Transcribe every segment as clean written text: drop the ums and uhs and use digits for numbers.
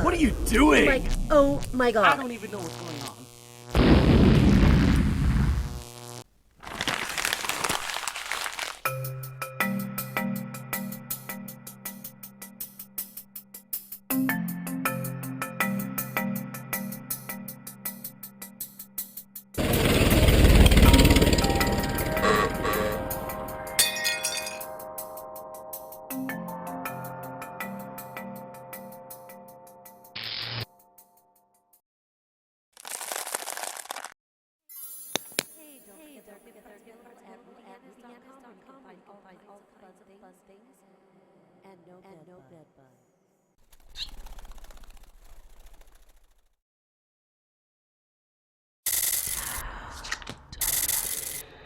What are you doing? Like, oh my god. I don't even know what's going on. And no bed bugs.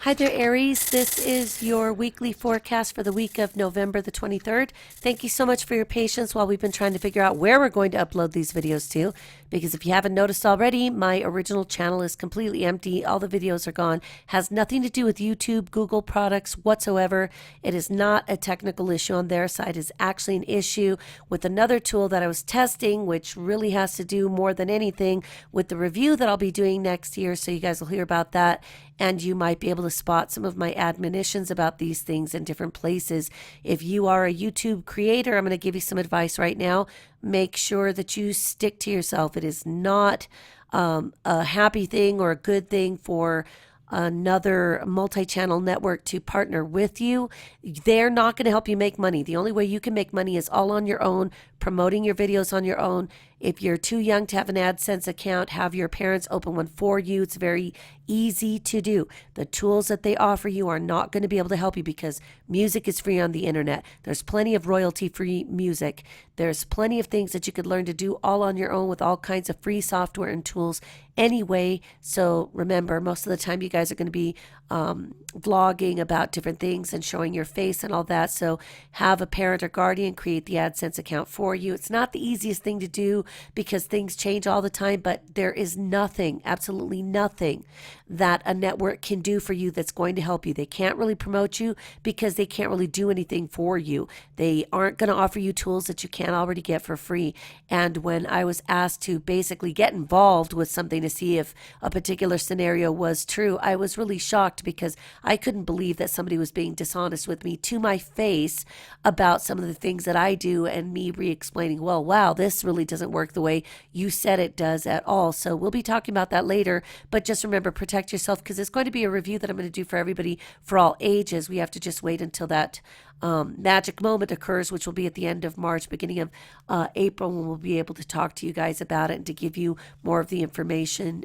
Hi there, Aries. This is your weekly forecast for the week of November the 23rd. Thank you so much for your patience while we've been trying to figure out where we're going to upload these videos to, because if you haven't noticed already, my original channel is completely empty. All the videos are gone. Has nothing to do with YouTube, Google products whatsoever. It is not a technical issue on their side. It's actually an issue with another tool that I was testing, which really has to do more than anything with the review that I'll be doing next year. So you guys will hear about that, and you might be able to spot some of my admonitions about these things in different places. If you are a YouTube creator, I'm going to give you some advice right now. Make sure that you stick to yourself. It is not a happy thing or a good thing for another multi-channel network to partner with you. They're not going to help you make money. The only way you can make money is all on your own, promoting your videos on your own. If you're too young to have an AdSense account, have your parents open one for you. It's very easy to do. The tools that they offer you are not going to be able to help you because music is free on the internet. There's plenty of royalty-free music. There's plenty of things that you could learn to do all on your own with all kinds of free software and tools anyway. So remember, most of the time you guys are going to be vlogging about different things and showing your face and all that. So have a parent or guardian create the AdSense account for you. It's not the easiest thing to do because things change all the time, but there is nothing, absolutely nothing that a network can do for you that's going to help you. They can't really promote you because they can't really do anything for you. They aren't going to offer you tools that you can't already get for free. And when I was asked to basically get involved with something to see if a particular scenario was true, I was really shocked because I couldn't believe that somebody was being dishonest with me to my face about some of the things that I do, and me re-explaining, well, wow, this really doesn't work the way you said it does at all. So we'll be talking about that later, but just remember, protect yourself, because it's going to be a review that I'm going to do for everybody for all ages. We have to just wait until that magic moment occurs, which will be at the end of March, beginning of April, when we'll be able to talk to you guys about it and to give you more of the information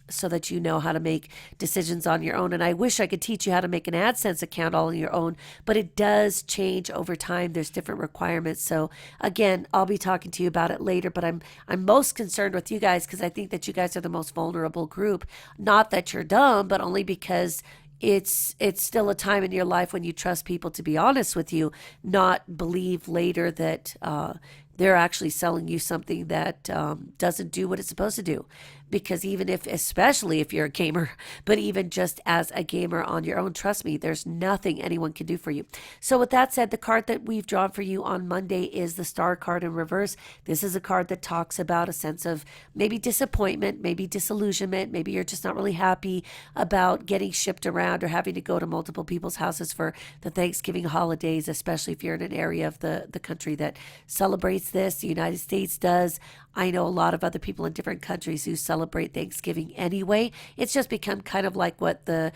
so that you know how to make decisions on your own. And I wish I could teach you how to make an AdSense account all on your own, but it does change over time. There's different requirements. So again, I'll be talking to you about it later, but I'm most concerned with you guys because I think that you guys are the most vulnerable group. Not that you're dumb, but only because it's still a time in your life when you trust people to be honest with you, not believe later that they're actually selling you something that doesn't do what it's supposed to do. Because even if, especially if you're a gamer, but even just as a gamer on your own, trust me, there's nothing anyone can do for you. So with that said, the card that we've drawn for you on Monday is the Star card in reverse. This is a card that talks about a sense of maybe disappointment, maybe disillusionment, maybe you're just not really happy about getting shipped around or having to go to multiple people's houses for the Thanksgiving holidays, especially if you're in an area of the country that celebrates this. The United States does. I know a lot of other people in different countries who celebrate Thanksgiving anyway. It's just become kind of like what the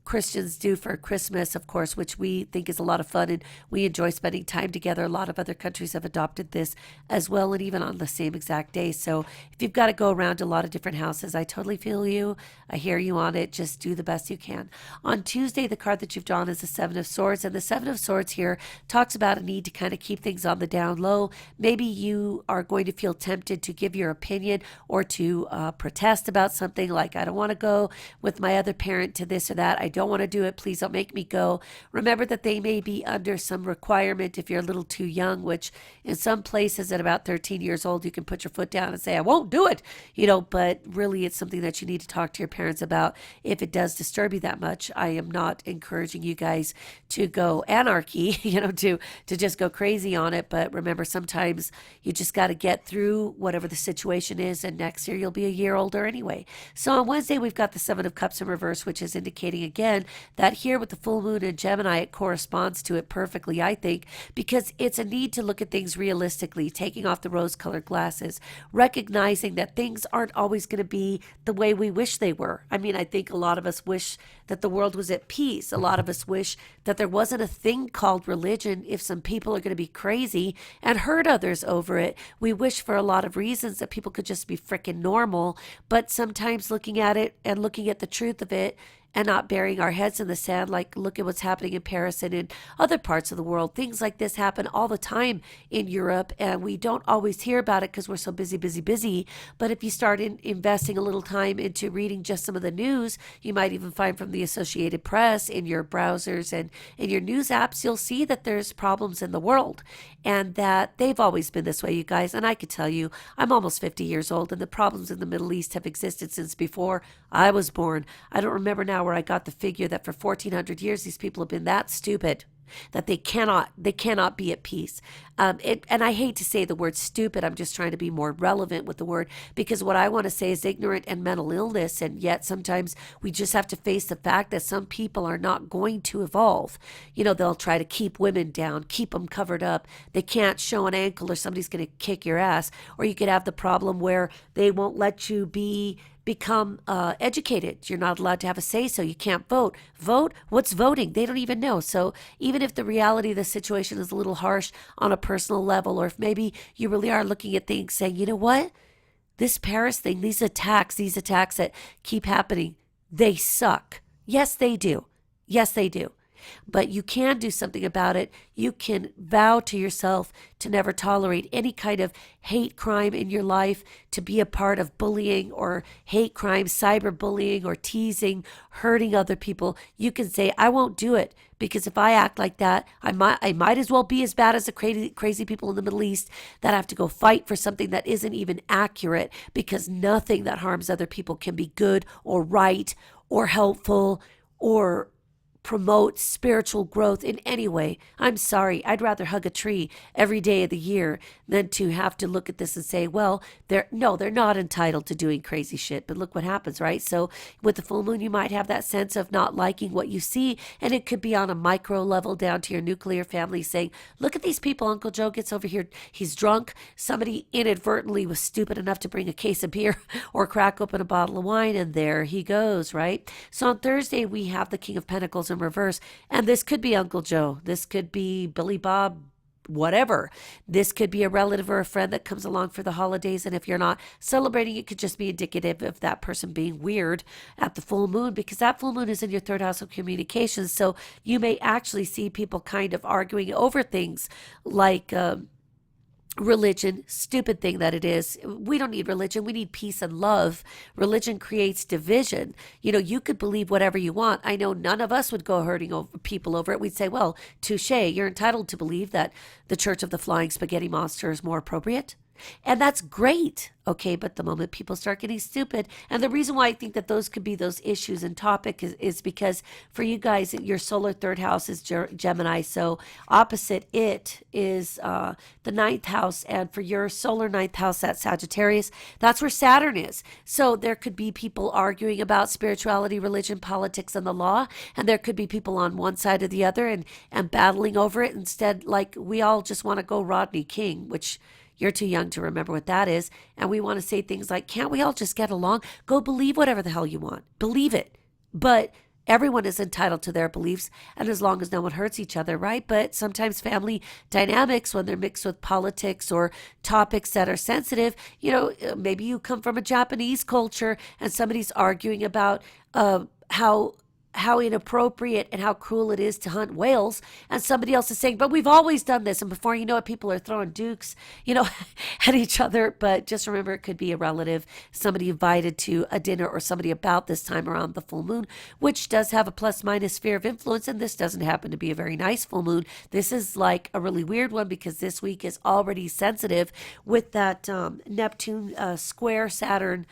Christians do for Christmas, of course, which we think is a lot of fun and we enjoy spending time together. A lot of other countries have adopted this as well, and even on the same exact day. So if you've got to go around a lot of different houses, I totally feel you. I hear you on it. Just do the best you can. On Tuesday, the card that you've drawn is the Seven of Swords, and the Seven of Swords here talks about a need to kind of keep things on the down low. Maybe you are going to feel tempted to give your opinion or to protest about something like, I don't want to go with my other parent to this or that. I don't want to do it. Please don't make me go. Remember that they may be under some requirement if you're a little too young, which in some places at about 13 years old, you can put your foot down and say, I won't do it, but really it's something that you need to talk to your parents about if it does disturb you that much. I am not encouraging you guys to go anarchy, to just go crazy on it. But remember, sometimes you just got to get through whatever the situation is, and next year you'll be a year older anyway. So on Wednesday, we've got the Seven of Cups in reverse, which is indicating again that here with the full moon in Gemini, it corresponds to it perfectly, I think, because it's a need to look at things realistically, taking off the rose-colored glasses, recognizing that things aren't always going to be the way we wish they were. I mean, I think a lot of us wish that the world was at peace. A lot of us wish that there wasn't a thing called religion if some people are going to be crazy and hurt others over it. We wish for a lot of reasons that people could just be freaking normal, but sometimes looking at it and looking at the truth of it and not burying our heads in the sand, like look at what's happening in Paris and in other parts of the world. Things like this happen all the time in Europe, and we don't always hear about it because we're so busy. But if you start investing a little time into reading just some of the news, you might even find from the Associated Press in your browsers and in your news apps, you'll see that there's problems in the world and that they've always been this way, you guys. And I could tell you, I'm almost 50 years old, and the problems in the Middle East have existed since before I was born. I don't remember now where I got the figure that for 1400 years these people have been that stupid that they cannot be at peace. And I hate to say the word stupid. I'm just trying to be more relevant with the word, because what I want to say is ignorant and mental illness. And yet sometimes we just have to face the fact that some people are not going to evolve. They'll try to keep women down, keep them covered up. They can't show an ankle or somebody's going to kick your ass. Or you could have the problem where they won't let you become educated. You're not allowed to have a say, so you can't vote. Vote? What's voting? They don't even know. So even if the reality of the situation is a little harsh on a personal level, or if maybe you really are looking at things saying, you know what? This Paris thing, these attacks that keep happening, they suck. Yes, they do. Yes, they do. But you can do something about it. You can vow to yourself to never tolerate any kind of hate crime in your life, to be a part of bullying or hate crime, cyberbullying or teasing, hurting other people. You can say, I won't do it, because if I act like that, I might as well be as bad as the crazy people in the Middle East that have to go fight for something that isn't even accurate, because nothing that harms other people can be good or right or helpful or promote spiritual growth in any way. I'm sorry. I'd rather hug a tree every day of the year than to have to look at this and say, well, they're not entitled to doing crazy shit. But look what happens, right? So with the full moon, you might have that sense of not liking what you see. And it could be on a micro level down to your nuclear family saying, look at these people. Uncle Joe gets over here. He's drunk. Somebody inadvertently was stupid enough to bring a case of beer or crack open a bottle of wine. And there he goes, right? So on Thursday, we have the King of Pentacles in reverse. And this could be Uncle Joe. This could be Billy Bob, whatever. This could be a relative or a friend that comes along for the holidays. And if you're not celebrating, it could just be indicative of that person being weird at the full moon, because that full moon is in your third house of communications. So you may actually see people kind of arguing over things like, religion, stupid thing that it is. We don't need religion. We need peace and love. Religion creates division. You could believe whatever you want. I know none of us would go hurting people over it. We'd say, well, touche, you're entitled to believe that the Church of the Flying Spaghetti Monster is more appropriate. And that's great. Okay, but the moment people start getting stupid, and the reason why I think that those could be those issues and topic is because for you guys, your solar third house is Gemini, so opposite it is the ninth house, and for your solar ninth house, that's Sagittarius, that's where Saturn is. So there could be people arguing about spirituality, religion, politics, and the law, and there could be people on one side or the other and battling over it. Instead, like, we all just want to go Rodney King, which you're too young to remember what that is. And we want to say things like, can't we all just get along? Go believe whatever the hell you want. Believe it. But everyone is entitled to their beliefs, and as long as no one hurts each other, right? But sometimes family dynamics, when they're mixed with politics or topics that are sensitive, maybe you come from a Japanese culture and somebody's arguing about how inappropriate and how cruel it is to hunt whales, and somebody else is saying, but we've always done this, and before you know it, people are throwing dukes, at each other. But just remember, it could be a relative, somebody invited to a dinner, or somebody about this time around the full moon, which does have a plus minus sphere of influence, and this doesn't happen to be a very nice full moon. This is like a really weird one, because this week is already sensitive with that Neptune square Saturn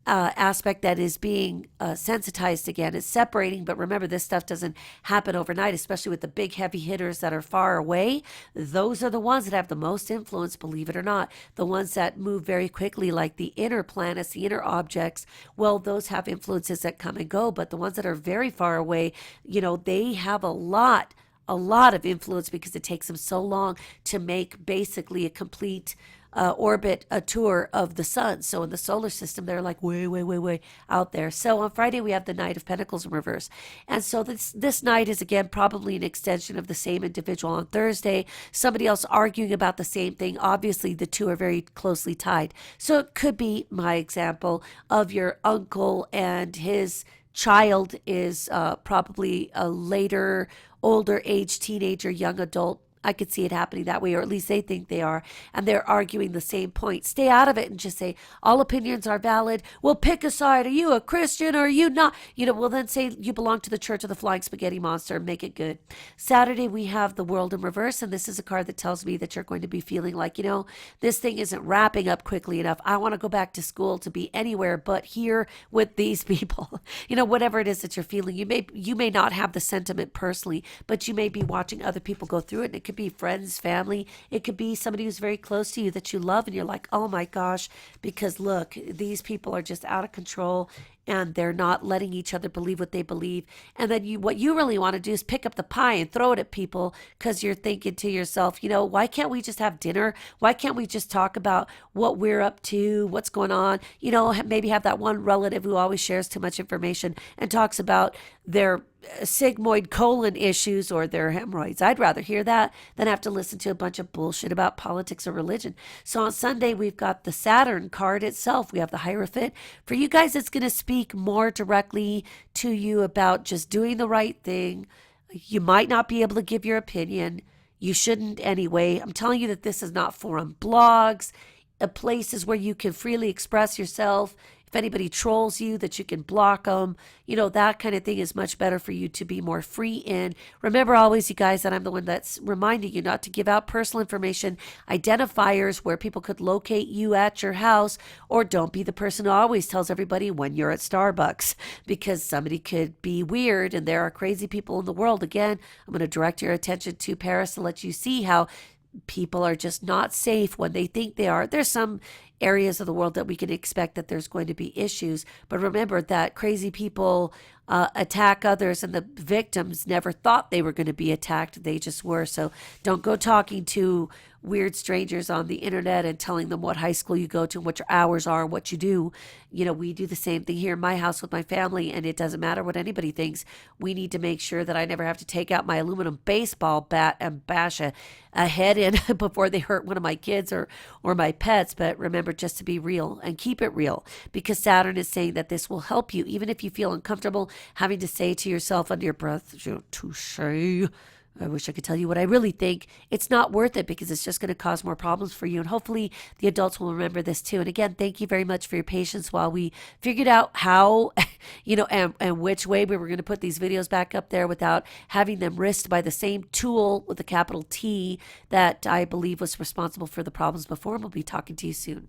aspect that is being sensitized again. It's separating, but remember, this stuff doesn't happen overnight, especially with the big heavy hitters that are far away. Those are the ones that have the most influence, believe it or not. The ones that move very quickly, like the inner planets, the inner objects, well, those have influences that come and go, but the ones that are very far away, they have a lot of influence, because it takes them so long to make basically a complete orbit, a tour of the sun. So in the solar system, they're like way out there. So on Friday, we have the Knight of Pentacles in reverse. And so this night is, again, probably an extension of the same individual on Thursday. Somebody else arguing about the same thing. Obviously, the two are very closely tied. So it could be my example of your uncle and his child is probably a later, older age teenager, young adult. I could see it happening that way, or at least they think they are, and they're arguing the same point. Stay out of it and just say, all opinions are valid. Well, pick a side. Are you a Christian or are you not? Well, then say you belong to the Church of the Flying Spaghetti Monster and make it good. Saturday, we have the World in reverse, and this is a card that tells me that you're going to be feeling like, this thing isn't wrapping up quickly enough. I want to go back to school to be anywhere but here with these people. Whatever it is that you're feeling, you may not have the sentiment personally, but you may be watching other people go through it, and it could be friends, family. It could be somebody who's very close to you that you love, and you're like, oh my gosh, because look, these people are just out of control, and they're not letting each other believe what they believe. And then what you really want to do is pick up the pie and throw it at people, because you're thinking to yourself, why can't we just have dinner? Why can't we just talk about what we're up to, what's going on? Maybe have that one relative who always shares too much information and talks about their sigmoid colon issues or their hemorrhoids. I'd rather hear that than have to listen to a bunch of bullshit about politics or religion. So on Sunday, we've got the Saturn card itself. We have the Hierophant. For you guys, it's going to speak more directly to you about just doing the right thing. You might not be able to give your opinion. You shouldn't anyway. I'm telling you that this is not forum blogs, places where you can freely express yourself. If anybody trolls you, that you can block them. That kind of thing is much better for you to be more free in. Remember always, you guys, that I'm the one that's reminding you not to give out personal information, identifiers where people could locate you at your house, or don't be the person who always tells everybody when you're at Starbucks, because somebody could be weird, and there are crazy people in the world. Again, I'm going to direct your attention to Paris to let you see how people are just not safe when they think they are. There's some areas of the world that we can expect that there's going to be issues, but remember that crazy people attack others, and the victims never thought they were going to be attacked. They just were. So don't go talking to weird strangers on the internet and telling them what high school you go to and what your hours are, what you do. We do the same thing here in my house with my family, and it doesn't matter what anybody thinks. We need to make sure that I never have to take out my aluminum baseball bat and bash a head in before they hurt one of my kids or my pets. But remember, just to be real and keep it real, because Saturn is saying that this will help you, even if you feel uncomfortable having to say to yourself under your breath, touche. I wish I could tell you what I really think. It's not worth it, because it's just going to cause more problems for you. And hopefully the adults will remember this too. And again, thank you very much for your patience while we figured out how, and which way we were going to put these videos back up there without having them risked by the same tool with a capital T that I believe was responsible for the problems before. And we'll be talking to you soon.